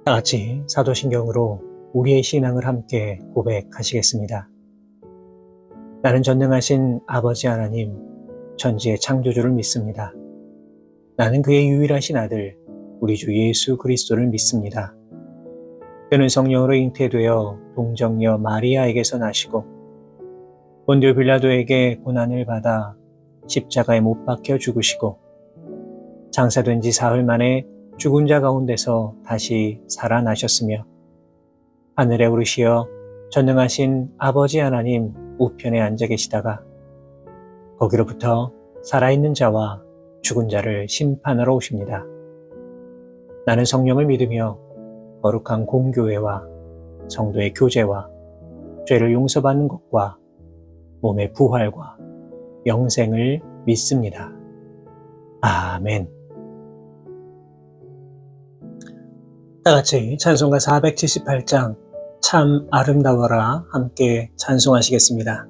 다 같이 사도신경으로 우리의 신앙을 함께 고백하시겠습니다. 나는 전능하신 아버지 하나님, 천지의 창조주를 믿습니다. 나는 그의 유일하신 아들, 우리 주 예수 그리스도를 믿습니다. 그는 성령으로 잉태되어 동정녀 마리아에게서 나시고 본디오 빌라도에게 고난을 받아 십자가에 못 박혀 죽으시고 장사된 지 사흘 만에 죽은 자 가운데서 다시 살아나셨으며 하늘에 오르시어 전능하신 아버지 하나님 우편에 앉아 계시다가 거기로부터 살아있는 자와 죽은 자를 심판하러 오십니다. 나는 성령을 믿으며 거룩한 공교회와 성도의 교제와 죄를 용서받는 것과 몸의 부활과 영생을 믿습니다. 아멘. 다같이 찬송가 478장 참 아름다워라 함께 찬송하시겠습니다.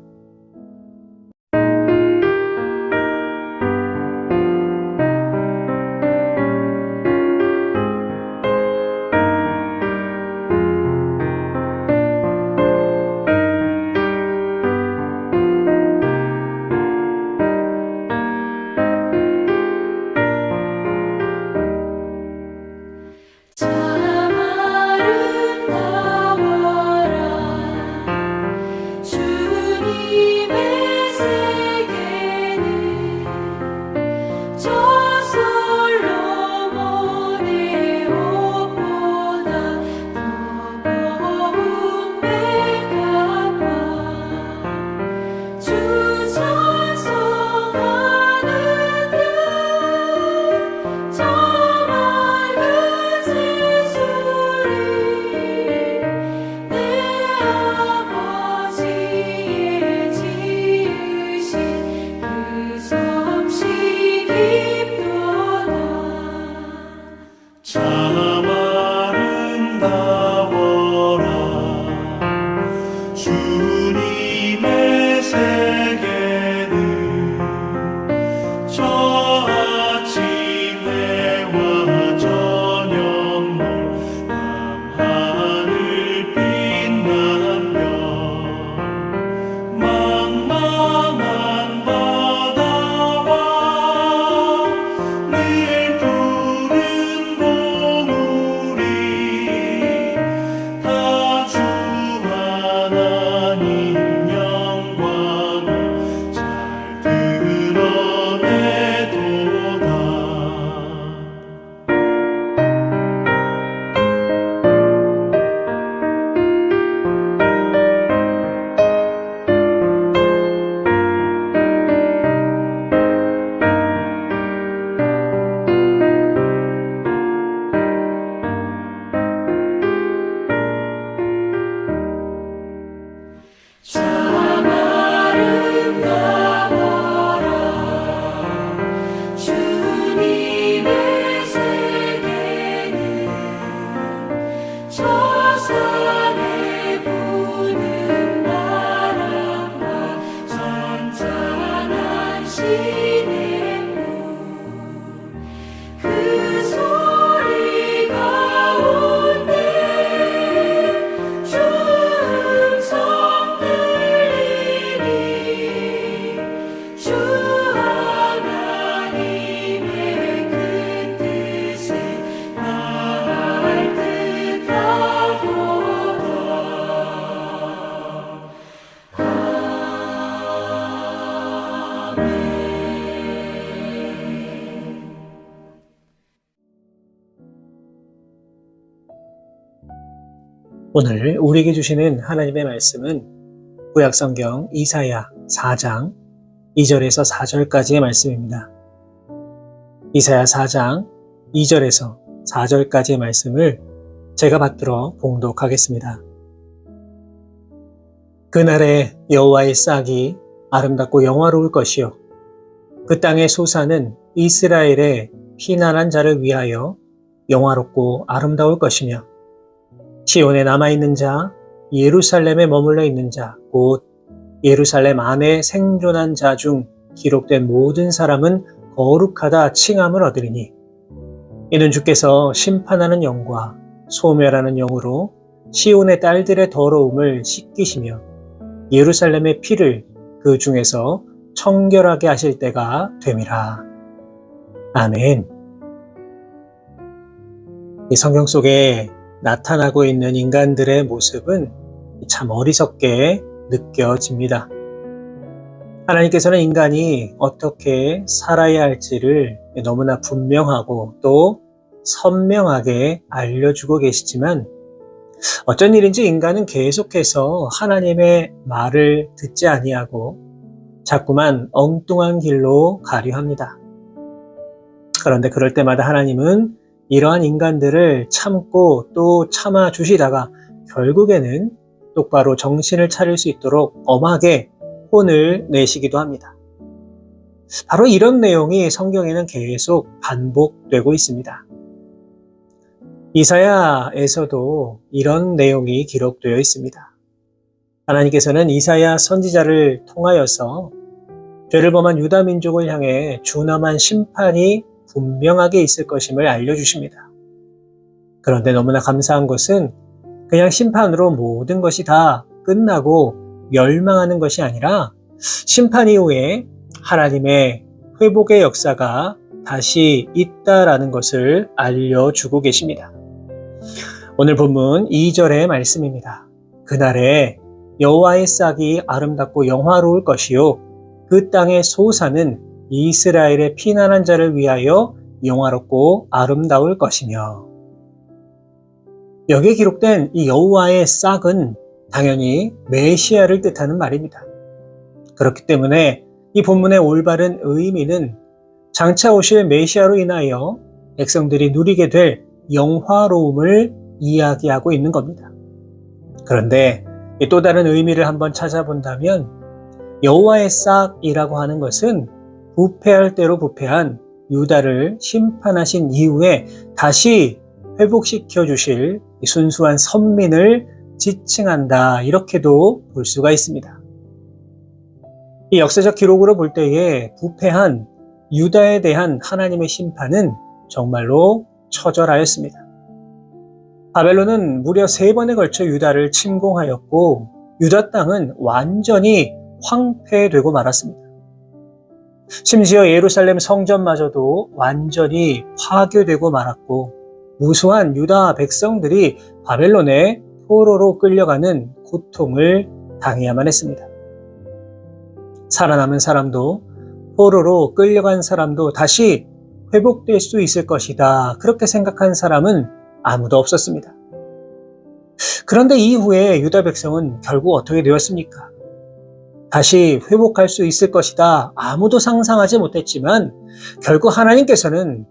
오늘 우리에게 주시는 하나님의 말씀은 구약성경 이사야 4장 2절에서 4절까지의 말씀입니다. 이사야 4장 2절에서 4절까지의 말씀을 제가 받들어 봉독하겠습니다. 그날에 여호와의 싹이 아름답고 영화로울 것이요 그 땅의 소사는 이스라엘의 피난한 자를 위하여 영화롭고 아름다울 것이며 시온에 남아있는 자, 예루살렘에 머물러 있는 자, 곧 예루살렘 안에 생존한 자 중 기록된 모든 사람은 거룩하다 칭함을 얻으리니 이는 주께서 심판하는 영과 소멸하는 영으로 시온의 딸들의 더러움을 씻기시며 예루살렘의 피를 그 중에서 청결하게 하실 때가 됨이라. 아멘. 이 성경 속에 나타나고 있는 인간들의 모습은 참 어리석게 느껴집니다. 하나님께서는 인간이 어떻게 살아야 할지를 너무나 분명하고 또 선명하게 알려주고 계시지만 어쩐 일인지 인간은 계속해서 하나님의 말을 듣지 아니하고 자꾸만 엉뚱한 길로 가려 합니다. 그런데 그럴 때마다 하나님은 이러한 인간들을 참고 또 참아 주시다가 결국에는 똑바로 정신을 차릴 수 있도록 엄하게 혼을 내시기도 합니다. 바로 이런 내용이 성경에는 계속 반복되고 있습니다. 이사야에서도 이런 내용이 기록되어 있습니다. 하나님께서는 이사야 선지자를 통하여서 죄를 범한 유다 민족을 향해 준엄한 심판이 분명하게 있을 것임을 알려주십니다. 그런데 너무나 감사한 것은 그냥 심판으로 모든 것이 다 끝나고 멸망하는 것이 아니라 심판 이후에 하나님의 회복의 역사가 다시 있다라는 것을 알려주고 계십니다. 오늘 본문 2절의 말씀입니다. 그날에 여호와의 싹이 아름답고 영화로울 것이요 그 땅의 소사는 이스라엘의 피난한 자를 위하여 영화롭고 아름다울 것이며. 여기에 기록된 이 여호와의 싹은 당연히 메시아를 뜻하는 말입니다. 그렇기 때문에 이 본문의 올바른 의미는 장차 오실 메시아로 인하여 백성들이 누리게 될 영화로움을 이야기하고 있는 겁니다. 그런데 또 다른 의미를 한번 찾아본다면 여호와의 싹이라고 하는 것은 부패할 대로 부패한 유다를 심판하신 이후에 다시 회복시켜 주실 순수한 선민을 지칭한다, 이렇게도 볼 수가 있습니다. 이 역사적 기록으로 볼 때에 부패한 유다에 대한 하나님의 심판은 정말로 처절하였습니다. 바벨론은 무려 3번에 걸쳐 유다를 침공하였고 유다 땅은 완전히 황폐되고 말았습니다. 심지어 예루살렘 성전마저도 완전히 파괴되고 말았고 무수한 유다 백성들이 바벨론의 포로로 끌려가는 고통을 당해야만 했습니다. 살아남은 사람도 포로로 끌려간 사람도 다시 회복될 수 있을 것이다, 그렇게 생각한 사람은 아무도 없었습니다. 그런데 이후에 유다 백성은 결국 어떻게 되었습니까? 다시 회복할 수 있을 것이다, 아무도 상상하지 못했지만 결국 하나님께서는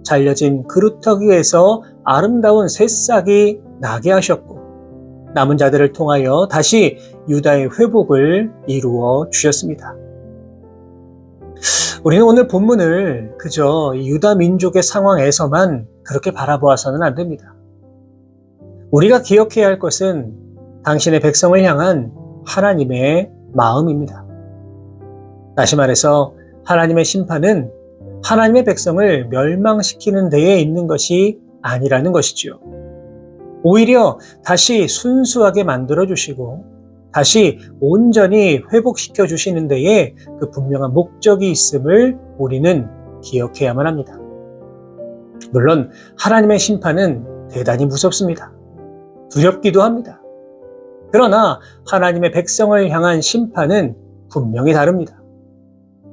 잘려진 그루터기 위에서 아름다운 새싹이 나게 하셨고 남은 자들을 통하여 다시 유다의 회복을 이루어 주셨습니다. 우리는 오늘 본문을 그저 유다 민족의 상황에서만 그렇게 바라보아서는 안 됩니다. 우리가 기억해야 할 것은 당신의 백성을 향한 하나님의 마음입니다. 다시 말해서 하나님의 심판은 하나님의 백성을 멸망시키는 데에 있는 것이 아니라는 것이지요. 오히려 다시 순수하게 만들어주시고 다시 온전히 회복시켜 주시는 데에 그 분명한 목적이 있음을 우리는 기억해야만 합니다. 물론 하나님의 심판은 대단히 무섭습니다. 두렵기도 합니다. 그러나 하나님의 백성을 향한 심판은 분명히 다릅니다.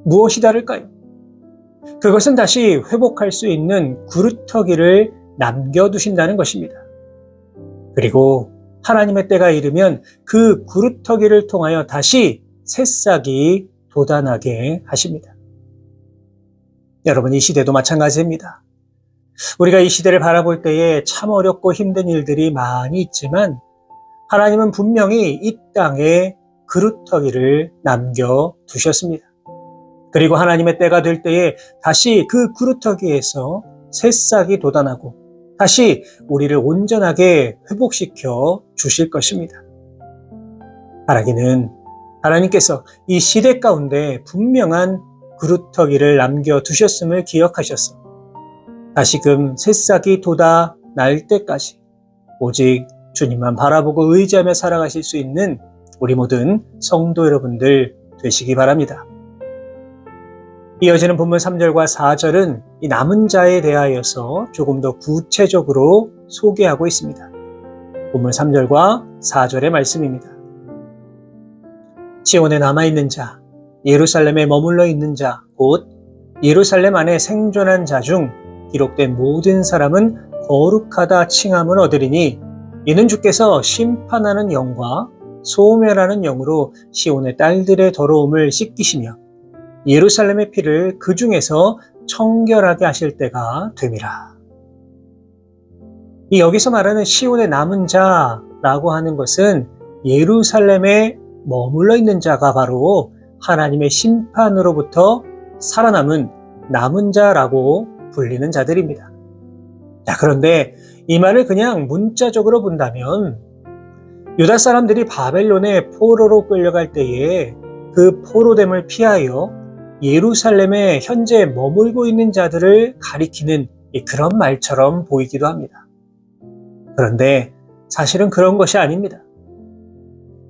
무엇이 다를까요? 그것은 다시 회복할 수 있는 구루터기를 남겨두신다는 것입니다. 그리고 하나님의 때가 이르면 그 구루터기를 통하여 다시 새싹이 돋아나게 하십니다. 여러분, 이 시대도 마찬가지입니다. 우리가 이 시대를 바라볼 때에 참 어렵고 힘든 일들이 많이 있지만 하나님은 분명히 이 땅에 구루터기를 남겨두셨습니다. 그리고 하나님의 때가 될 때에 다시 그 구루터기에서 새싹이 돋아나고 다시 우리를 온전하게 회복시켜 주실 것입니다. 바라기는 하나님께서 이 시대 가운데 분명한 구루터기를 남겨두셨음을 기억하셔서 다시금 새싹이 돋아날 때까지 오직 주님만 바라보고 의지하며 살아가실 수 있는 우리 모든 성도 여러분들 되시기 바랍니다. 이어지는 본문 3절과 4절은 이 남은 자에 대하여서 조금 더 구체적으로 소개하고 있습니다. 본문 3절과 4절의 말씀입니다. 시온에 남아있는 자, 예루살렘에 머물러 있는 자, 곧 예루살렘 안에 생존한 자 중 기록된 모든 사람은 거룩하다 칭함을 얻으리니 이는 주께서 심판하는 영과 소멸하는 영으로 시온의 딸들의 더러움을 씻기시며 예루살렘의 피를 그 중에서 청결하게 하실 때가 됨이라. 이 여기서 말하는 시온의 남은 자라고 하는 것은 예루살렘에 머물러 있는 자가 바로 하나님의 심판으로부터 살아남은 남은 자라고 불리는 자들입니다. 자, 그런데 이 말을 그냥 문자적으로 본다면 유다 사람들이 바벨론에 포로로 끌려갈 때에 그 포로됨을 피하여 예루살렘에 현재 머물고 있는 자들을 가리키는 그런 말처럼 보이기도 합니다. 그런데 사실은 그런 것이 아닙니다.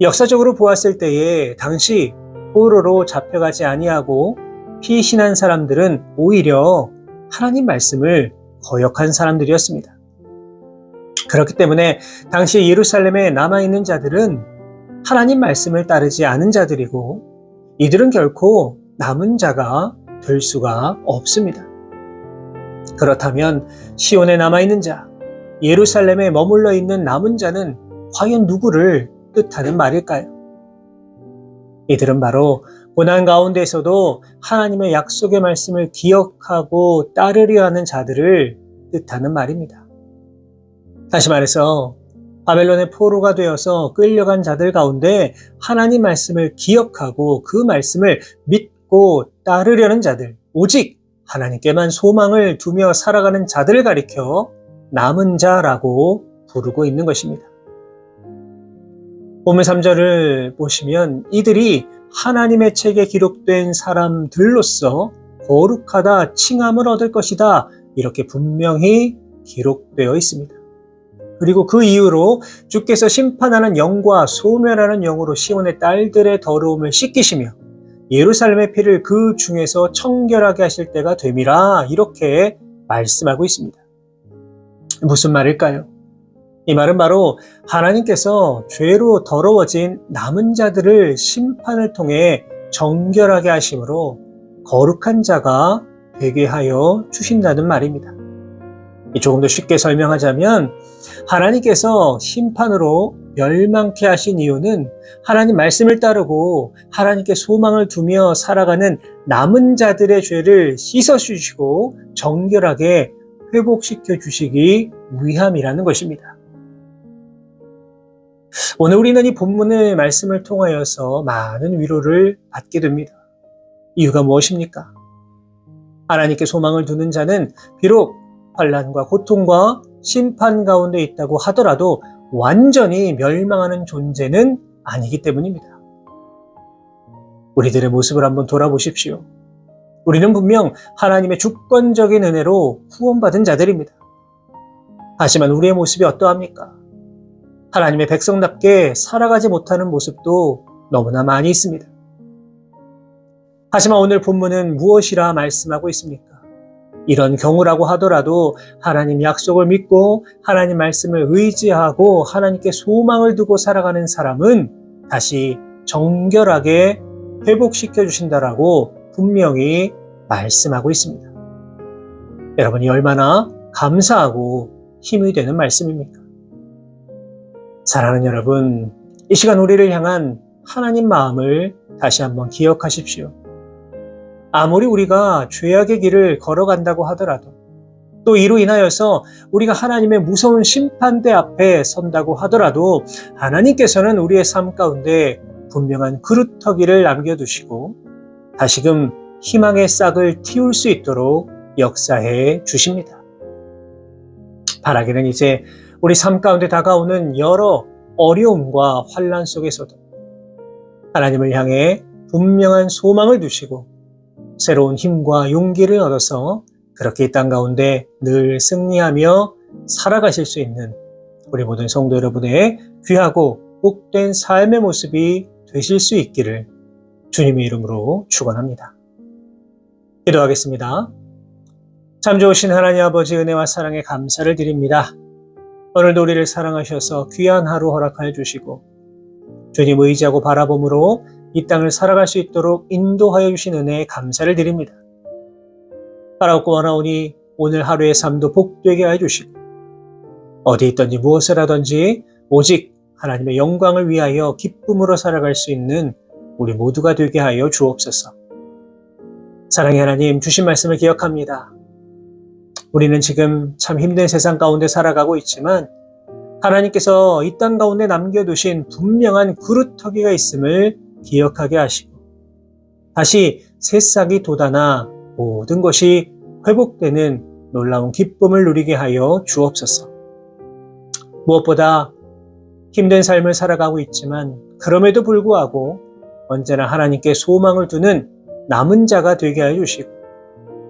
역사적으로 보았을 때에 당시 포로로 잡혀가지 아니하고 피신한 사람들은 오히려 하나님 말씀을 거역한 사람들이었습니다. 그렇기 때문에 당시 예루살렘에 남아있는 자들은 하나님 말씀을 따르지 않은 자들이고 이들은 결코 남은 자가 될 수가 없습니다. 그렇다면 시온에 남아있는 자, 예루살렘에 머물러 있는 남은 자는 과연 누구를 뜻하는 말일까요? 이들은 바로 고난 가운데에서도 하나님의 약속의 말씀을 기억하고 따르려 하는 자들을 뜻하는 말입니다. 다시 말해서 바벨론의 포로가 되어서 끌려간 자들 가운데 하나님 말씀을 기억하고 그 말씀을 믿고 따르려는 자들, 오직 하나님께만 소망을 두며 살아가는 자들을 가리켜 남은 자라고 부르고 있는 것입니다. 본문 3절을 보시면 이들이 하나님의 책에 기록된 사람들로서 거룩하다 칭함을 얻을 것이다 이렇게 분명히 기록되어 있습니다. 그리고 그 이후로 주께서 심판하는 영과 소멸하는 영으로 시온의 딸들의 더러움을 씻기시며 예루살렘의 피를 그 중에서 청결하게 하실 때가 됨이라 이렇게 말씀하고 있습니다. 무슨 말일까요? 이 말은 바로 하나님께서 죄로 더러워진 남은 자들을 심판을 통해 정결하게 하심으로 거룩한 자가 되게 하여 주신다는 말입니다. 조금 더 쉽게 설명하자면 하나님께서 심판으로 멸망케 하신 이유는 하나님 말씀을 따르고 하나님께 소망을 두며 살아가는 남은 자들의 죄를 씻어주시고 정결하게 회복시켜 주시기 위함이라는 것입니다. 오늘 우리는 이 본문의 말씀을 통하여서 많은 위로를 받게 됩니다. 이유가 무엇입니까? 하나님께 소망을 두는 자는 비록 환난과 고통과 심판 가운데 있다고 하더라도 완전히 멸망하는 존재는 아니기 때문입니다. 우리들의 모습을 한번 돌아보십시오. 우리는 분명 하나님의 주권적인 은혜로 후원받은 자들입니다. 하지만 우리의 모습이 어떠합니까? 하나님의 백성답게 살아가지 못하는 모습도 너무나 많이 있습니다. 하지만 오늘 본문은 무엇이라 말씀하고 있습니까? 이런 경우라고 하더라도 하나님 약속을 믿고 하나님 말씀을 의지하고 하나님께 소망을 두고 살아가는 사람은 다시 정결하게 회복시켜 주신다라고 분명히 말씀하고 있습니다. 여러분이 얼마나 감사하고 힘이 되는 말씀입니까? 사랑하는 여러분, 이 시간 우리를 향한 하나님 마음을 다시 한번 기억하십시오. 아무리 우리가 죄악의 길을 걸어간다고 하더라도 또 이로 인하여서 우리가 하나님의 무서운 심판대 앞에 선다고 하더라도 하나님께서는 우리의 삶 가운데 분명한 그루터기를 남겨두시고 다시금 희망의 싹을 틔울 수 있도록 역사해 주십니다. 바라기는 이제 우리 삶 가운데 다가오는 여러 어려움과 환난 속에서도 하나님을 향해 분명한 소망을 두시고 새로운 힘과 용기를 얻어서 그렇게 이 땅 가운데 늘 승리하며 살아가실 수 있는 우리 모든 성도 여러분의 귀하고 복된 삶의 모습이 되실 수 있기를 주님의 이름으로 축원합니다. 기도하겠습니다. 참 좋으신 하나님 아버지 은혜와 사랑에 감사를 드립니다. 오늘도 우리를 사랑하셔서 귀한 하루 허락하여 주시고 주님 의지하고 바라봄으로 이 땅을 살아갈 수 있도록 인도하여 주신 은혜에 감사를 드립니다. 바라옵고 원하오니 오늘 하루의 삶도 복되게 하여 주시고 어디 있든지 무엇을 하든지 오직 하나님의 영광을 위하여 기쁨으로 살아갈 수 있는 우리 모두가 되게 하여 주옵소서. 사랑의 하나님, 주신 말씀을 기억합니다. 우리는 지금 참 힘든 세상 가운데 살아가고 있지만 하나님께서 이 땅 가운데 남겨두신 분명한 그루터기가 있음을 기억하게 하시고 다시 새싹이 돋아나 모든 것이 회복되는 놀라운 기쁨을 누리게 하여 주옵소서. 무엇보다 힘든 삶을 살아가고 있지만 그럼에도 불구하고 언제나 하나님께 소망을 두는 남은 자가 되게 하여 주시고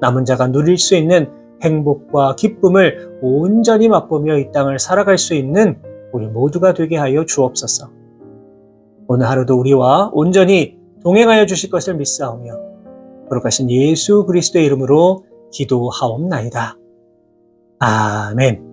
남은 자가 누릴 수 있는 행복과 기쁨을 온전히 맛보며 이 땅을 살아갈 수 있는 우리 모두가 되게 하여 주옵소서. 오늘 하루도 우리와 온전히 동행하여 주실 것을 믿사오며 거룩하신 예수 그리스도의 이름으로 기도하옵나이다. 아멘.